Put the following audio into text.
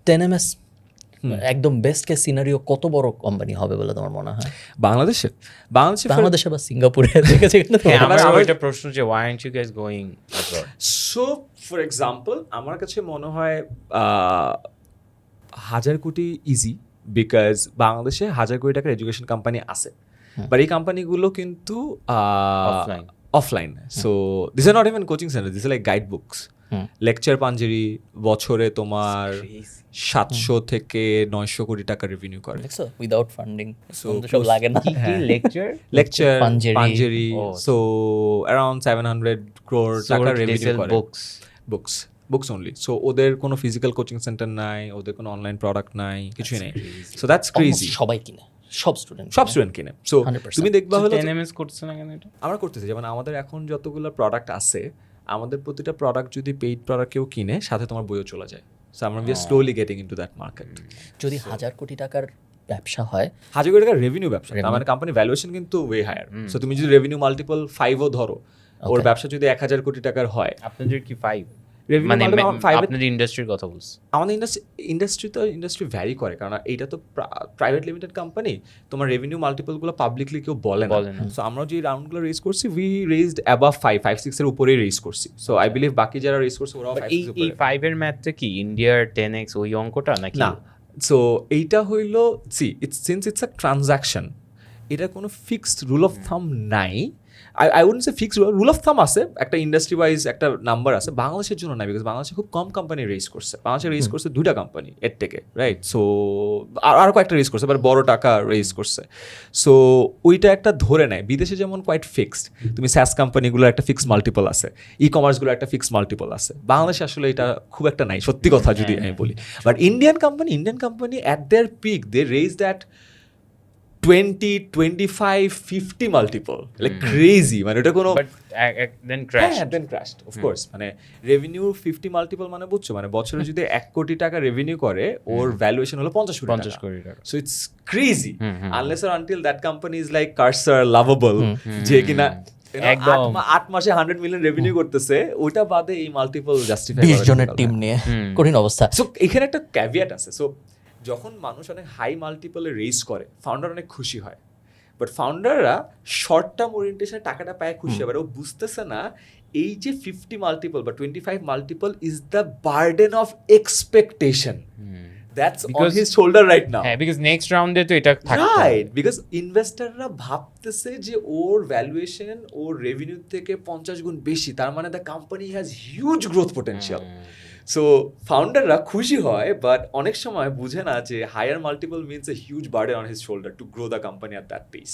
10ms একদম best case scenario কত বড় কোম্পানি হবে বলে তোমার মনে হয় বাংলাদেশে বা সিঙ্গাপুরে আমার একটা প্রশ্ন যে why aren't you guys going abroad? So for example আমার কাছে মনে হয় 1,000 কোটি ইজি বিকজ বাংলাদেশে 1,000 কোটি টাকার এডুকেশন কোম্পানি আছে বাট এই কোম্পানিগুলো কিন্তু offline so this are not even coaching centre this are like guide books lecture Panjeri বছরে তোমার 700 থেকে 900 কোটি টাকা রেভিনিউ করে উইদাউট ফান্ডিং So, সব লাগে না কি lecture Panjeree. Panjeree so around 700 crore টাকা রেভিনিউ করে বুকস অনলি সো ওদের কোনো ফিজিক্যাল কোচিং সেন্টার নাই ওদের কোনো অনলাইন প্রোডাক্ট নাই কিছুই নেই সো দ্যাটস ক্রেজি সবাই কিনে সব স্টুডেন্ট কিনে সো 100% তুমি দেখবা হলো 10ms করছে না কেন এটা? আমরা করতেছি যেমন আমাদের এখন যতগুলো প্রোডাক্ট আছে আমাদের প্রতিটা প্রোডাক্ট যদি পেইড প্রোডাক্ট কেউ কিনে সাথে তোমার বইও চলে যায় সো আমরা we are slowly getting into that market যদি 1,000 কোটি টাকার ব্যবসা হয় 1,000 কোটি টাকার রেভিনিউ ব্যবসা মানে কোম্পানি ভ্যালুয়েশন কিন্তু ওয়ে হায়ার সো তুমি যদি রেভিনিউ মাল্টিপল 5ও ধরো ওর ব্যবসা যদি 1,000 কোটি টাকার হয় আপনাদের কি 5 মানে আপনাদের ইন্ডাস্ট্রির কথা বলছি আমাদের ইন্ডাস্ট্রি ভ্যারি করে কারণ এইটা তো প্রাইভেট লিমিটেড কোম্পানি তোমার রেভিনিউ মাল্টিপলগুলো পাবলিকলি কেউ বলে না সো আমরা যে রাউন্ডগুলো রেজ করছি উই রেজড অ্যাবাভ 5-6 এর উপরেই রেজ করছি সো আই বিলিভ বাকি যারা রেজ করছে ওরাও 5 এই 5 এর ম্যাথটা কি ইন্ডিয়ার 10x ওই অঙ্কটা নাকি না সো এইটা হইলো সিন্স আ ট্রানজাকশন এটা কোনো ফিক্সড রুল অফ থাম নাই I wouldn't say fixed rule of থাম আছে একটা ইন্ডাস্ট্রি ওয়াইজ একটা নাম্বার আছে বাংলাদেশের জন্য নাই বিকজ বাংলাদেশে খুব কম কোম্পানি রেজ করছে বাংলাদেশে রেজ করছে 2টা কোম্পানি এর থেকে রাইট সো আরও কয়েকটা রেজ করছে বাট বড় টাকা রেজ করছে সো ওইটা একটা ধরে নেয় বিদেশে যেমন কোয়াইট ফিক্সড তুমি স্যাস কোম্পানিগুলোর একটা ফিক্সড মাল্টিপল আছে ই কমার্সগুলোর একটা ফিক্সড মাল্টিপল আছে বাংলাদেশে আসলে এটা খুব একটা নাই সত্যি কথা যদি আমি বলি but Indian company at their peak they raise that 20, 25, 50 multiple like crazy মানে এটা কোনো দেন ক্র্যাশড অফ কোর্স মানে রেভিনিউ 50 মাল্টিপল মানে বুঝছো মানে বছরে যদি 1 কোটি টাকা রেভিনিউ করে ওর ভ্যালুয়েশন হলো 50 কোটি টাকা so it's crazy unless or until that company is like cursor lovable যে কিনা একদম 8 মাসে 100 মিলিয়ন রেভিনিউ করতেছে ওইটা বাদে এই মাল্টিপল জাস্টিফাই 20 জনের টিম নিয়ে কঠিন অবস্থা সো এখানে একটা ক্যাভিয়েট আছে সো যখন মানুষ অনেক হাই মাল্টিপলে রেজ করে ফাউন্ডার অনেক খুশি হয় বাট ফাউন্ডাররা শর্ট টার্ম ওরিয়েন্টেশনে টাকাটা পায় খুশি হয় ও বুঝতেছে না এই যে 50 মাল্টিপল বা 25 multiple is the burden of expectation that's on his shoulder right now হ্যাঁ বিকজ নেক্সট রাউন্ডে তো এটা থাকবে রাইট বিকজ ইনভেস্টররা ভাবতেছে যে ওর ভ্যালুয়েশন ওর রেভিনিউ থেকে 50 গুণ বেশি তার মানে the company has huge growth potential so ফাউন্ডাররা খুশি হয় বাট অনেক সময় বুঝে না যে higher multiple means a huge burden on his shoulder to grow the company at that pace